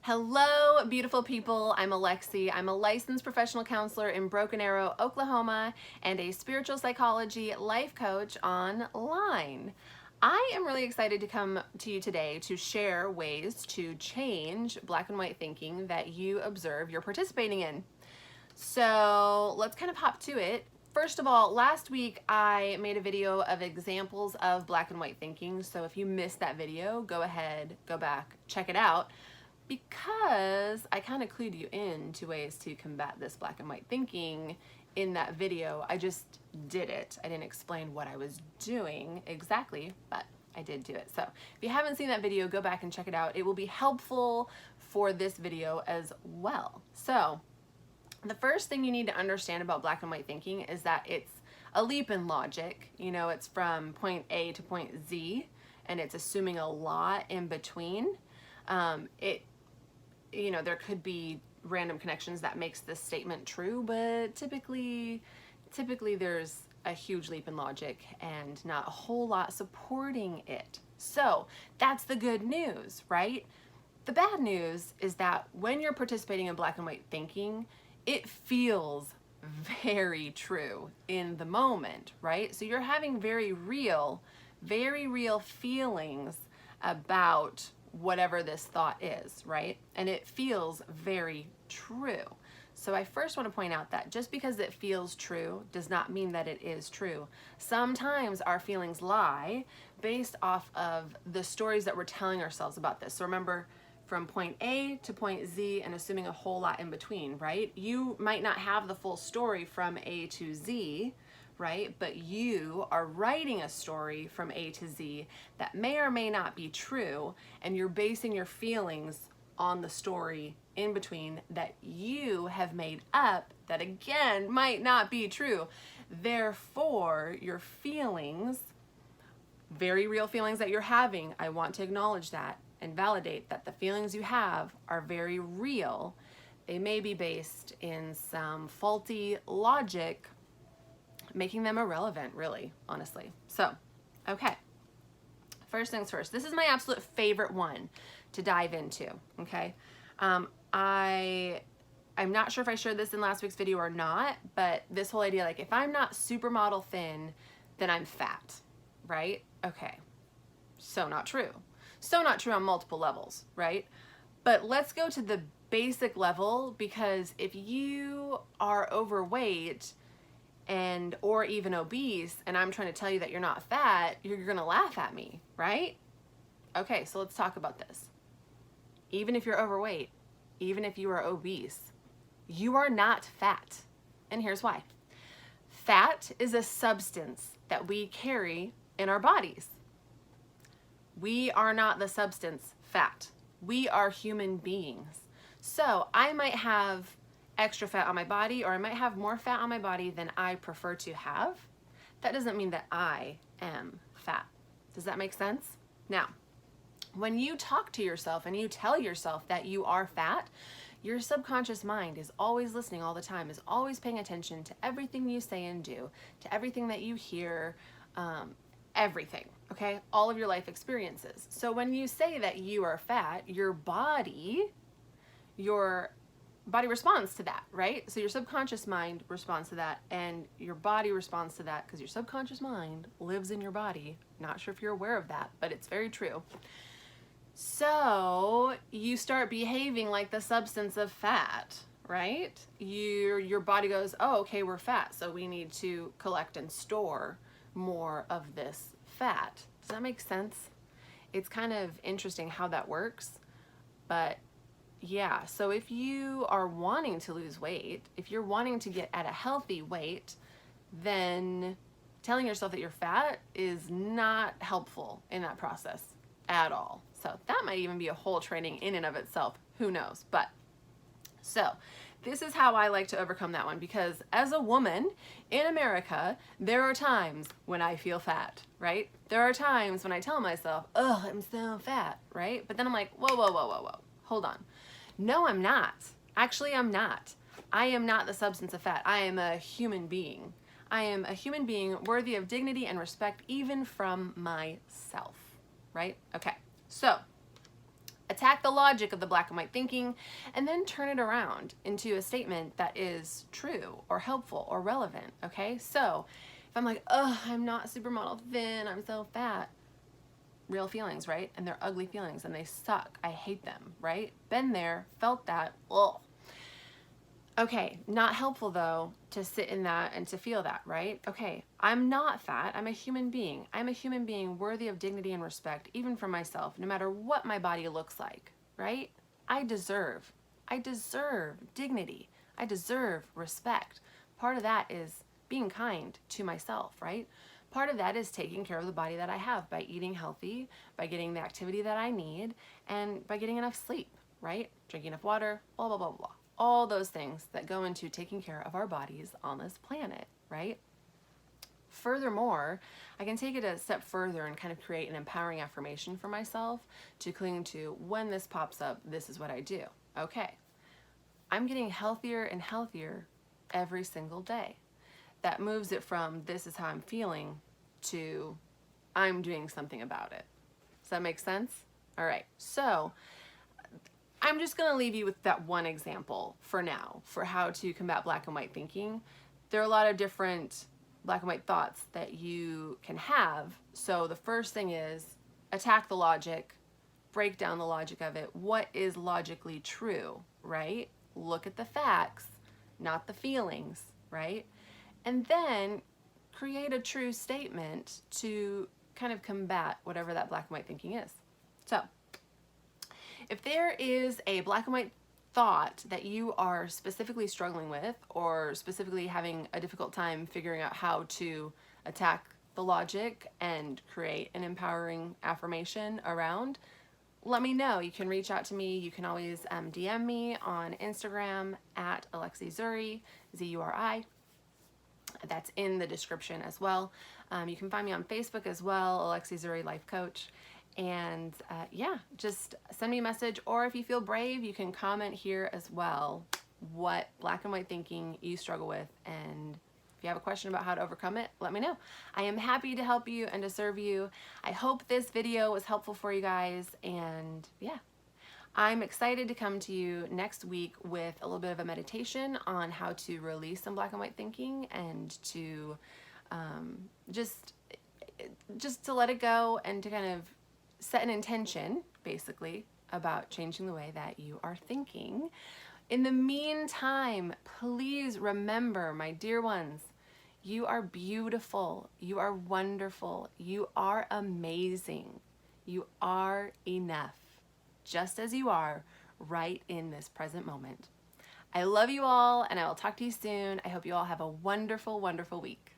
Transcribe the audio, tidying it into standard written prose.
Hello, beautiful people. I'm Alexie. I'm a licensed professional counselor in Broken Arrow, Oklahoma, and a spiritual psychology life coach online. I am really excited to come to you today to share ways to change black and white thinking that you observe you're participating in. So let's kind of hop to it. First of all, last week I made a video of examples of black and white thinking. So if you missed that video, go ahead, go back, check it out, because I kind of clued you in to ways to combat this black and white thinking in that video. I just did it. I didn't explain what I was doing exactly, but I did do it. So if you haven't seen that video, go back and check it out. It will be helpful for this video as well. So the first thing you need to understand about black and white thinking is that it's a leap in logic. You know, it's from point A to point Z, and it's assuming a lot in between. There could be random connections that makes this statement true, but typically there's a huge leap in logic and not a whole lot supporting it. So that's the good news, right? The bad news is that when you're participating in black and white thinking, it feels very true in the moment, right? So you're having very real feelings about whatever this thought is, right? And it feels very true. So I first want to point out that just because it feels true does not mean that it is true. Sometimes our feelings lie based off of the stories that we're telling ourselves about this. So remember, from point A to point Z and assuming a whole lot in between, right? You might not have the full story from A to Z, right? But you are writing a story from A to Z that may or may not be true, and you're basing your feelings on the story in between that you have made up that again might not be true. Therefore, your feelings, very real feelings that you're having, I want to acknowledge that and validate that the feelings you have are very real. They may be based in some faulty logic, making them irrelevant, really, honestly. So, okay. First things first. This is my absolute favorite one to dive into, okay? I'm not sure if I shared this in last week's video or not, but this whole idea, like, if I'm not supermodel thin, then I'm fat, right? Okay. So not true. So not true on multiple levels, right? But let's go to the basic level, because if you are overweight or even obese, and I'm trying to tell you that you're not fat, you're gonna laugh at me, right? Okay, so let's talk about this. Even if you're overweight, even if you are obese, you are not fat. And here's why. Fat is a substance that we carry in our bodies. We are not the substance fat. We are human beings. So I might have extra fat on my body, or I might have more fat on my body than I prefer to have. That doesn't mean that I am fat. Does that make sense? Now, when you talk to yourself and you tell yourself that you are fat, your subconscious mind is always listening all the time, is always paying attention to everything you say and do, to everything that you hear, everything, okay? All of your life experiences. So when you say that you are fat, your body responds to that, right? So your subconscious mind responds to that, and your body responds to that, because your subconscious mind lives in your body. Not sure if you're aware of that, but it's very true. So you start behaving like the substance of fat, right? Your body goes, oh, okay, we're fat, so we need to collect and store more of this fat. Does that make sense? It's kind of interesting how that works, but yeah, so if you are wanting to lose weight, if you're wanting to get at a healthy weight, then telling yourself that you're fat is not helpful in that process at all. So that might even be a whole training in and of itself. Who knows? But so this is how I like to overcome that one, because as a woman in America, there are times when I feel fat, right? There are times when I tell myself, oh, I'm so fat, right? But then I'm like, whoa, hold on. No, I'm not. Actually, I'm not. I am not the substance of fat. I am a human being. I am a human being worthy of dignity and respect, even from myself, right? Okay, so attack the logic of the black and white thinking, and then turn it around into a statement that is true or helpful or relevant, okay? So if I'm like, oh, I'm not supermodel thin, I'm so fat, real feelings, right? And they're ugly feelings and they suck. I hate them, right? Been there, felt that, ugh. Okay, not helpful though to sit in that and to feel that, right? Okay, I'm not fat, I'm a human being. I'm a human being worthy of dignity and respect, even for myself, no matter what my body looks like, right? I deserve dignity. I deserve respect. Part of that is being kind to myself, right? Part of that is taking care of the body that I have by eating healthy, by getting the activity that I need, and by getting enough sleep, right? Drinking enough water, blah, blah, blah, blah. All those things that go into taking care of our bodies on this planet, right? Furthermore, I can take it a step further and kind of create an empowering affirmation for myself to cling to. When this pops up, this is what I do. Okay, I'm getting healthier and healthier every single day. That moves it from this is how I'm feeling to I'm doing something about it. Does that make sense? All right, so I'm just going to leave you with that one example for now for how to combat black and white thinking. There are a lot of different black and white thoughts that you can have. So the first thing is attack the logic, break down the logic of it. What is logically true, right? Look at the facts, not the feelings, right? And then create a true statement to kind of combat whatever that black and white thinking is. So if there is a black and white thought that you are specifically struggling with or specifically having a difficult time figuring out how to attack the logic and create an empowering affirmation around, let me know. You can reach out to me. You can always DM me on Instagram at Alexie Zuri, Z-U-R-I. That's in the description as well. You can find me on Facebook as well, Alexie Zuri Life Coach. And yeah, just send me a message, or if you feel brave, you can comment here as well what black and white thinking you struggle with, and if you have a question about how to overcome it, let me know. I am happy to help you and to serve you. I hope this video was helpful for you guys, and yeah, I'm excited to come to you next week with a little bit of a meditation on how to release some black and white thinking and to just to let it go and to kind of set an intention, basically, about changing the way that you are thinking. In the meantime, please remember, my dear ones, you are beautiful, you are wonderful, you are amazing, you are enough, just as you are right in this present moment. I love you all, and I will talk to you soon. I hope you all have a wonderful, wonderful week.